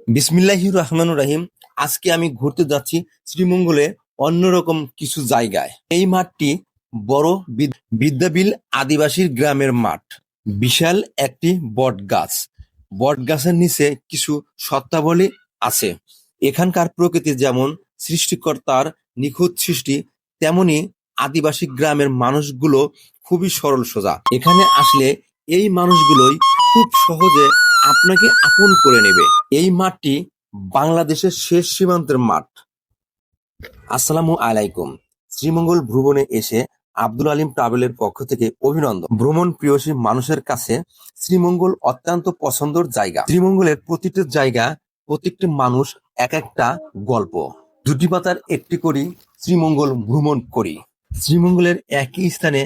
বিসমিল্লাহির রহমানুর রহিম। আজকে আমি ঘুরতে যাচ্ছি শ্রীমঙ্গলে অন্যরকম কিছু জায়গায়। এই মাঠটি বড় বিদ্যাবিল আদিবাসীর গ্রামের মাঠ। বিশাল একটি বট গাছ। বট গাছের নিচে কিছু সত্তাবলী আছে। এখানকার প্রকৃতি যেমন সৃষ্টিকর্তার নিখুঁত সৃষ্টি, তেমনি আদিবাসী গ্রামের মানুষগুলো খুবই সরল সোজা। এখানে আসলে এই মানুষগুলোই খুব সহজে আপনাকে আপন করে নেবে। এই মাঠটি বাংলাদেশের শেষ সীমান্তের মাঠ। আসসালামু আলাইকুম। শ্রীমঙ্গল ভ্রমণে এসে আব্দুল আলিম ট্রাভেলের পক্ষ থেকে অভিনন্দন। ভ্রমণ প্রিয়সী মানুষের কাছে শ্রীমঙ্গল অত্যন্ত পছন্দের জায়গা। শ্রীমঙ্গলের প্রতিটি জায়গা, প্রত্যেকটি মানুষ এক একটা গল্প। দুটি পাতার একটি করি শ্রীমঙ্গল ভ্রমণ করি। শ্রীমঙ্গলের একই স্থানে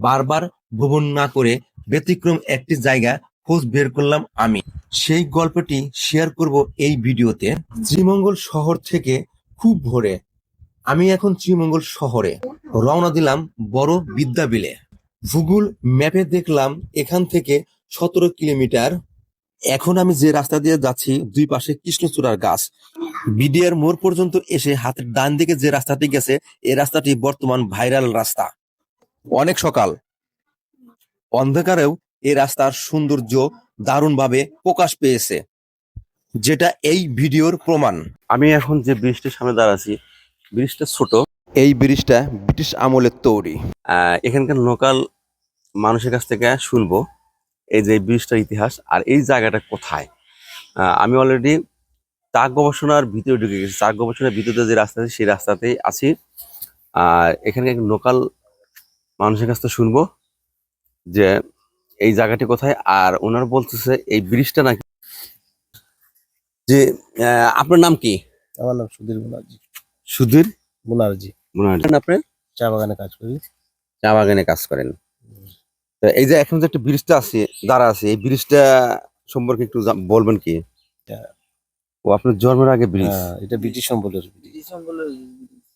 বারবার ভ্রমণ না করে ব্যতিক্রম একটি জায়গা খোঁজ বের করলাম আমি। সেই গল্পটি শেয়ার করব এই ভিডিওতে। শ্রীমঙ্গল শহর থেকে খুব ভোরে আমি এখন শ্রীমঙ্গল শহরে রওনা দিলাম বড় বিদ্যাবিলে। গুগল ম্যাপে দেখলাম এখান থেকে 17 কিলোমিটার। এখন আমি যে রাস্তা দিয়ে যাচ্ছি দুই পাশে কৃষ্ণচূড়ার গাছ। বিডিআর মোড় পর্যন্ত এসে হাতের ডান দিকে যে রাস্তাটি গেছে, এই রাস্তাটি বর্তমান ভাইরাল রাস্তা। অনেক সকাল, অন্ধকারেও এই রাস্তার সৌন্দর্য দারুণভাবে প্রকাশ পেয়েছে, যেটা এই ভিডিওর প্রমাণ। আমি এখন যে ব্রিজটির সামনে দাঁড়াচ্ছি, ব্রিজটা ছোট। এই ব্রিজটা ব্রিটিশ আমলের তৈরি। এখানকার লোকাল মানুষের কাছ থেকে শুনবো এই যে ব্রিজটার ইতিহাস আর এই জায়গাটা কোথায়। আমি অলরেডি চাক গবেষণার ভিতরে ঢুকে গেছি। চাক গবেষণার ভিতরে যে রাস্তা আছে সেই রাস্তাতেই আছি। আর এখানে লোকাল মানুষের কাছ থেকে শুনবো যে এই জায়গাটি কোথায়। আর ওনারা বলতেছে এই ব্রিজটা নাকি। যে আপনার নাম কি? আমার নাম সুধীর মুনার্জি। সুধীর মুনার্জি। আপনি চা বাগানে কাজ করি। চা বাগানে কাজ করেন। তো এই যে এখন যে একটা ব্রিজটা আছে, দাঁড়া আছে, এই ব্রিজটা সম্পর্কে একটু বলবেন কি? ও আপনার জন্মের আগে ব্রিজ? এটা ব্রিটিশ আমলের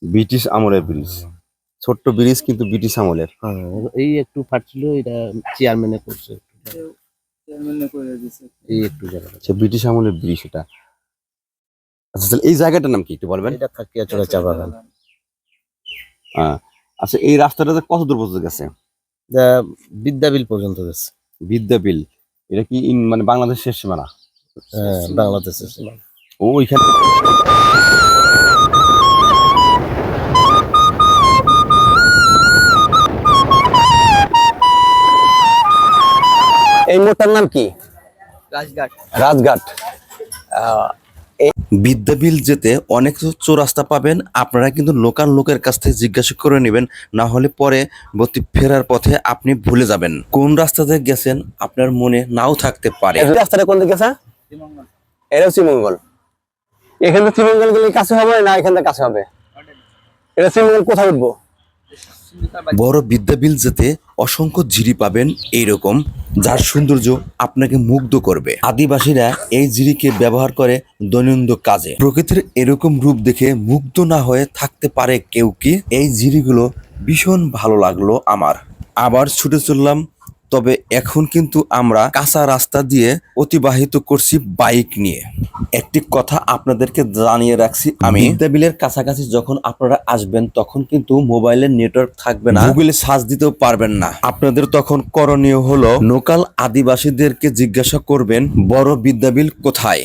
ব্রিটিশ আমলের ব্রিজ। ছোট্ট ব্রিজ কিন্তু ব্রিটিশ আমলের। এই একটু ফাটছিল, এটা চেয়ারম্যানে করছে, এই একটু জায়গা। আচ্ছা, ব্রিটিশ আমলের ব্রিজ এটা। আচ্ছা, তাহলে এই জায়গাটার নাম কি একটু বলবেন? এটা কাকিয়াচড়া চা বাগান। আচ্ছা, এই রাস্তাটা কত দূর পর্যন্ত গেছে? বিদ্যাবিল পর্যন্ত গেছে। বিদ্যাবিল এটা কি মানে বাংলাদেশ শেষ সীমানা? বাংলাদেশের ওইখানে এই মোড়টার নাম কি? রাজঘাট। রাজঘাট। বিদ্যাবিল যেতে অনেক চৌরাস্তা পাবেন, আপনারা কিন্তু লোকাল লোকের কাছ থেকে জিজ্ঞাসা করে নেবেন, না হলে পরে ফেরার পথে আপনি ভুলে যাবেন কোন রাস্তাতে গেছেন, আপনার মনে নাও থাকতে পারে। রাস্তাটা কোন দিকে গেছে? এটা শ্রীমঙ্গল। এখান থেকে শ্রীমঙ্গল গেলে কাছে হবে না এখান থেকে কাছে হবে? এটা শ্রীমঙ্গল কোথায় উঠবো? বড় বিদ্যাবিল যেতে অসংখ্য জিরি পাবেন এইরকম, যার সৌন্দর্য আপনাকে মুগ্ধ করবে। আদিবাসীরা এই জিরিকে ব্যবহার করে দৈনন্দিন কাজে। প্রকৃতির এরকম রূপ দেখে মুগ্ধ না হয়ে থাকতে পারে কেউ কি? এই জিরিগুলো ভীষণ ভালো লাগলো আমার। আবার ছুটে চললাম, তবে এখন কিন্তু আমরা কাঁচা রাস্তা দিয়ে অতিবাহিত করছি বাইক নিয়ে। একটি কথা আপনাদেরকে জানিয়ে রাখছি, আমি বিদ্যাবিলের কাছাকাছি যখন আপনারা আসবেন তখন কিন্তু মোবাইলের নেটওয়ার্ক থাকবে না, গুগলে সার্চ দিতেও পারবেন না। আপনাদের তখন করণীয় হলো লোকাল আদিবাসীদেরকে জিজ্ঞাসা করবেন বড় বিদ্যাবিল কোথায়।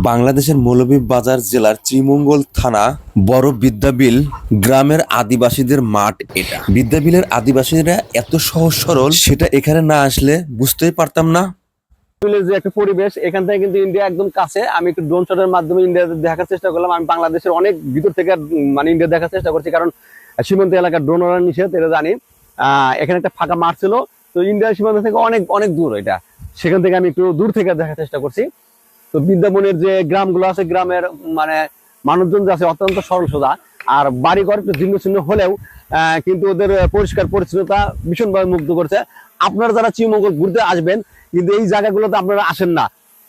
বাংলাদেশের মৌলভীবাজার জেলার শ্রীমঙ্গল থানা বড় বিদ্যাবিল গ্রামের আদিবাসীদের মাঠ এটা। বিদ্যাবিলের আদিবাসীরা এত সহজ সরল, সেটা এখানে না আসলে বুঝতেই পারতাম না। যে একটা পরিবেশ, এখান থেকে কিন্তু ইন্ডিয়া একদম কাছে। আমি একটু ড্রোন শটের মাধ্যমে ইন্ডিয়া দেখার চেষ্টা করলাম। আমি বাংলাদেশের অনেক ভিতর থেকে মানে ইন্ডিয়া দেখার চেষ্টা করছি, কারণ সীমান্ত এলাকার ড্রোন ওড়ানো নিষেধ, এটা জানি। এখানে একটা ফাঁকা মাঠ ছিল, তো ইন্ডিয়ার সীমান্ত থেকে অনেক অনেক দূর এটা। সেখান থেকে আমি একটু দূর থেকে দেখার চেষ্টা করছি। তো বিদ্যাবনের যে গ্রামগুলো আছে, গ্রামের মানে মানুষজন যে আছে অত্যন্ত সরল সোজা, আর বাড়িঘর একটু জীর্ণ ছিন্ন হলেও কিন্তু ওদের পরিষ্কার পরিচ্ছন্নতা ভীষণভাবে মুগ্ধ করছে। আপনারা যারা শ্রীমঙ্গল ঘুরতে আসবেন কিন্তু এই জায়গাগুলোতে আপনারা আসেন না।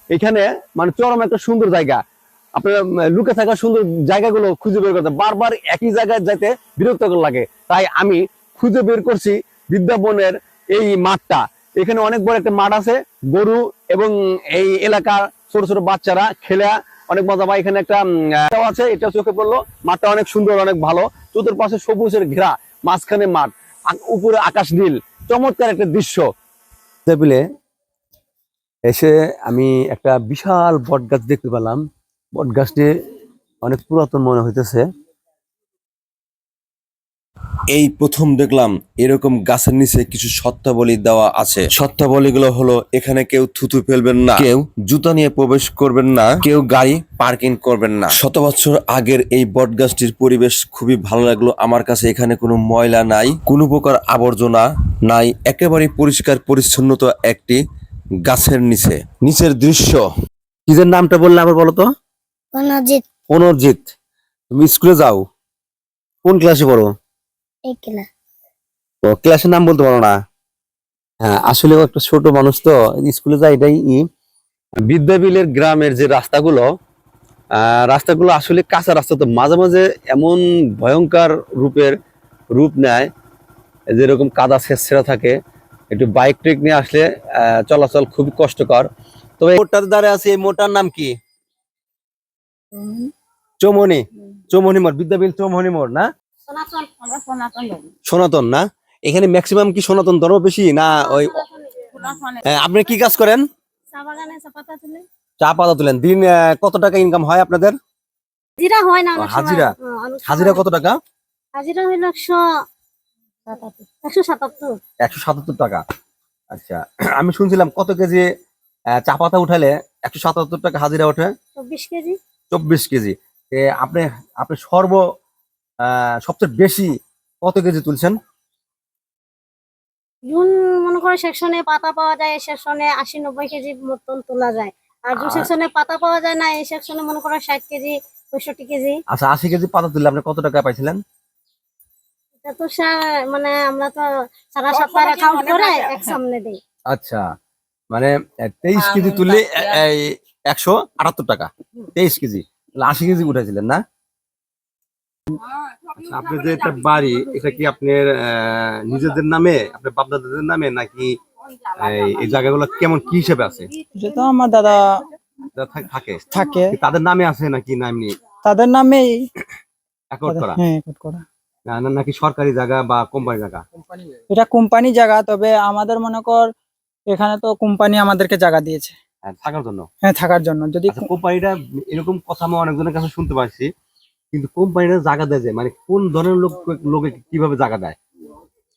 এখানে মানে চরম একটা সুন্দর জায়গা, আপনারা লুকে থাকা সুন্দর জায়গাগুলো খুঁজে বের করতে বারবার একই জায়গায় যাইতে বিরক্তকর লাগে। তাই আমি খুঁজে বের করছি বিদ্যাবনের এই মাঠটা। এখানে অনেক বড় একটা মাঠ আছে, গরু এবং এই এলাকার ছোট ছোট বাচ্চারা খেলে অনেক মজা পাই। এখানে একটা এটাও আছে, এটা চোখে পড়লো। মাঠটা অনেক সুন্দর, অনেক ভালো, চতুর্পাশে সবুজের ঘেরা, মাঝখানে মাঠ, উপরে আকাশ নীল, চমৎকার একটা দৃশ্য। টেবিলে এসে আমি একটা বিশাল বট গাছ দেখতে পেলাম। বট গাছটি অনেক পুরাতন মনে হইতেছে। এই প্রথম দেখলাম এরকম গাছের নিচে কিছু শর্তাবলী দেওয়া আছে। শর্তাবলীগুলো হলো এখানে কেউ থুতু ফেলবেন না, কেউ জুতা নিয়ে প্রবেশ করবেন না, কেউ গাড়ি পার্কিং করবেন না। শত বছর আগের এই বট গাছটির পরিবেশ খুবই ভালো লাগলো আমার কাছে। এখানে কোনো ময়লা নাই, কোনো প্রকার আবর্জনা নাই, একেবারে পরিষ্কার পরিচ্ছন্নতা একটি গাছের নিচের দৃশ্য। নিজের নামটা বললে আবার বলো তো। অনজিৎ অনজিৎ, তুমি স্কুলে যাও? কোন ক্লাসে পড়ো? একলা ও, ক্লাসের নাম বলতে পারো না? হ্যাঁ, আসলে ও একটা ছোট মানুষ তো, স্কুলে যায় এটাই। বিদ্যাবিলের গ্রামের যে রাস্তাগুলো, রাস্তাগুলো আসলে কাঁচা রাস্তা, তো মাঝে মাঝে এমন ভয়ঙ্কর রূপ নেয়, যেরকম কাদা ছেঁচড়া থাকে। একটু বাইক ট্রিক নিয়ে আসলে চলাচল খুবই কষ্টকর। তবে মোড়টাতে দাঁড়িয়ে আছে, এই মোড়টার নাম কি? চৌমনি। চৌমনি মোড়, বিদ্যাবিল চৌমনি মোড় না? সনাতন না? এখানে ম্যাক্সিমাম কি সনাতন ধর্ম বেশি না? ওই আপনি কি কাজ করেন? চা পাতা তুলেন। দিন কত টাকা ইনকাম হয় আপনাদের? হাজিরা হয় না অনেক সময়। হাজিরা? হাজিরা কত টাকা? হাজিরা হইল 177। 177 টাকা। আচ্ছা, আমি শুনছিলাম কত কেজি চা পাতা উঠালে 177 টাকা হাজিরা ওঠে? 24 কেজি। 24 কেজি। আপনি আপনি সবচেয়ে বেশি কত কেজি তুলছেন? জুন মনে করে সেকশনে পাতা পাওয়া যায়, এই সেকশনে 80-90 কেজি মতন তোলা যায়। আর যে সেকশনে পাতা পাওয়া যায় না, এই সেকশনে মনে করো 60 কেজি 65 কেজি। আচ্ছা, 80 কেজি পাতা তুললে আপনি কত টাকা পাইছিলেন? এটা তো মানে আমরা তো সারা সপ্তাহ অ্যাকাউন্ট করে এক সামনে দেই। আচ্ছা, মানে 23 কেজি তুললে এই 178 টাকা। 23 কেজি 80 কেজি উঠাইছিলেন না? আচ্ছা, আপনার যে একটা বাড়ি, এটা কি আপনার নিজেদের নামে, আপনার বাপ দাদাদের নামে, নাকি এই জায়গাগুলো কেমন কি হিসেবে আছে? এটা তো আমার দাদা থাকে থাকে, কি তাদের নামে আছে নাকি না এমনি তাদের নামেই অ্যাকাউন্ট করা? হ্যাঁ, রেকর্ড করা। নাকি সরকারি জায়গা বা কোম্পানি জায়গা? এটা কোম্পানি জায়গা, তবে আমাদের মনে কর এখানে তো কোম্পানি আমাদেরকে জায়গা দিয়েছে থাকার জন্য। হ্যাঁ, থাকার জন্য। যদি আচ্ছা, কোম্পানিটা এরকম কথা আমি অনেকজনের কাছে শুনতে পাচ্ছি, কিন্তু কোম্পানিটা জায়গা দেয় যে, মানে কোন ধরনের লোকে কিভাবে জায়গা দেয়,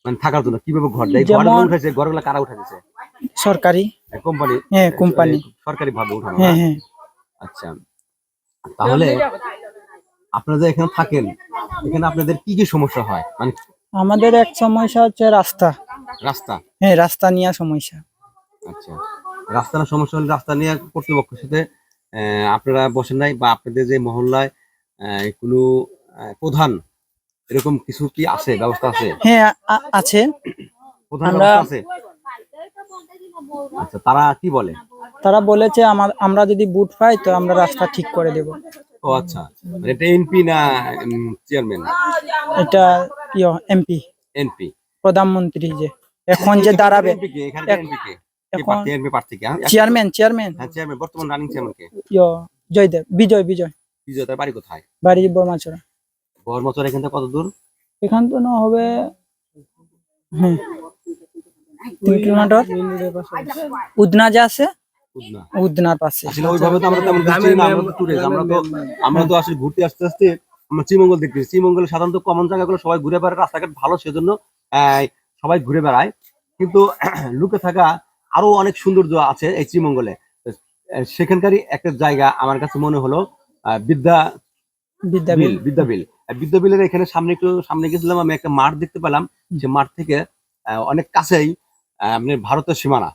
মানে থাকার জন্য কিভাবে ঘর দেয়? ঘরগুলো উঠাইছে, ঘরগুলো কারা উঠাইছে? সরকারি কোম্পানি? হ্যাঁ, কোম্পানি সরকারি ভাবে উঠানো? হ্যাঁ হ্যাঁ। আচ্ছা, তাহলে আপনারা যে এখানে থাকেন, এখানে আপনাদের কি কি সমস্যা হয়? মানে আমাদের এক সমস্যা হচ্ছে রাস্তা। রাস্তা? হ্যাঁ, রাস্তা নিয়ে সমস্যা। আচ্ছা, রাস্তার সমস্যা হলে রাস্তা নিয়ে কর্তৃপক্ষের সাথে আপনারা বসেন নাই, বা আপনাদের যে মহল্লায় কোনো প্রধান এরকম কিছু কি আছে, ব্যবস্থা আছে? হ্যাঁ, আছে। প্রধান আমরা ব্যবস্থা আছে? আচ্ছা, তারা কি বলে? তারা বলেছে আমরা যদি বুট পাই তো আমরা রাস্তা ঠিক করে দেব। ও আচ্ছা, মানে এটা এমপি না চেয়ারম্যান? এটা এমপি, এমপি, প্রধানমন্ত্রী যে এখন যে দাঁড়াবে। এমপি কে এখানে? এমপি কে? এখন এমপি প্রার্থী কে? চেয়ারম্যান হ্যাঁ, চেয়ারম্যান। বর্তমান রানিং চেয়ারম্যান কে? জয়দেব, বিজয়। বিজয়। তার বাড়ি কোথায়? বাড়ি বর্মাচড়া। বর্মচর এখান থেকে কত দূর? এখান তো না হবে হ্যাঁ 3 কিলোমিটার। উদনা যে আছে, উদনা। উদনার পাশে। আসলে ওইভাবে তো আমরা তেমন ঘুরছি না, আমরা তো ট্যুরে, আমরা তো আসলে ঘুরতে আস্তে আস্তে আমরা শ্রীমঙ্গল দেখতেছি। শ্রীমঙ্গলে সাধারণত কমন জায়গাগুলো সবাই ঘুরে বেড়ায়, রাস্তাঘাট ভালো সেজন্য সবাই ঘুরে বেড়ায়, কিন্তু লুকে থাকা আরো অনেক সৌন্দর্য আছে এই শ্রীমঙ্গলে। সেখানকারই একটা জায়গা আমার কাছে মনে হলো বিদ্যাবিলের এখানে সামনে গেছিলাম, আমি একটা মাঠ দেখতে পেলাম। যে মাঠ থেকে অনেক কাছেই আপনার ভারতের সীমানা।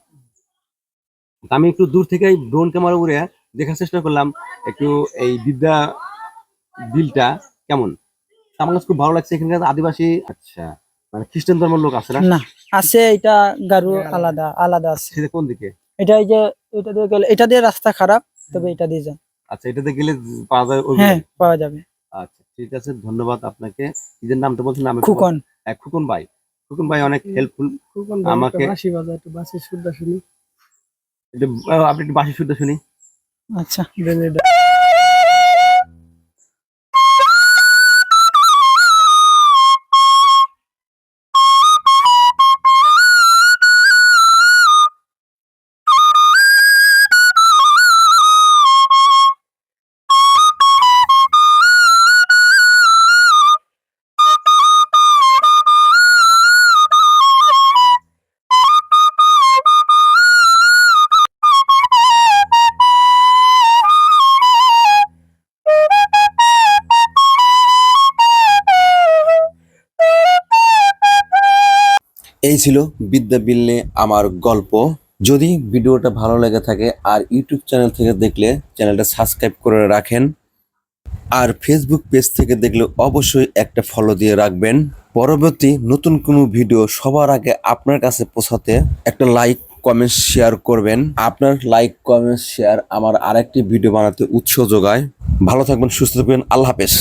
আমি একটু দূর থেকে ড্রোন ক্যামেরা উড়ে দেখার চেষ্টা করলাম একটু এই বিলটা কেমন। আমার কাছে খুব ভালো লাগছে। এখানকার আদিবাসী, আচ্ছা, মানে খ্রিস্টান ধর্মের লোক আছে না? না, আছে। এটা গারু আলাদা আছে। সেটা কোন দিকে? এটা এই যে এটা দিয়ে গেলে, এটা দিয়ে রাস্তা খারাপ, তবে এটা দিয়ে যায়। আচ্ছা, এটাতে গেলে পাওয়া যায়? হ্যাঁ, পাওয়া যাবে। আচ্ছা, ঠিক আছে, ধন্যবাদ আপনাকে। নিজের নামটা বলছেন? আমি খুকন। খুকন ভাই। খুকন ভাই অনেক হেল্পফুল আমাকে। শুনি। আপনি একটু বাসি শুদ্ধ শুনি। আচ্ছা, এই ছিল বিদ্যা বিল নিয়ে আমার গল্প। যদি ভিডিওটা ভালো লেগে থাকে আর ইউটিউব চ্যানেল থেকে দেখলে চ্যানেলটা সাবস্ক্রাইব করে রাখেন, আর ফেসবুক পেজ থেকে দেখলে অবশ্যই একটা ফলো দিয়ে রাখবেন। পরবর্তী নতুন কোনো ভিডিও সবার আগে আপনার কাছে পৌঁছাতে একটা লাইক কমেন্ট শেয়ার করবেন। আপনার লাইক কমেন্ট শেয়ার আমার আরেকটি ভিডিও বানাতে উৎসাহ যোগায়। ভালো থাকবেন, সুস্থ থাকবেন, আল্লাহ হাফেজ।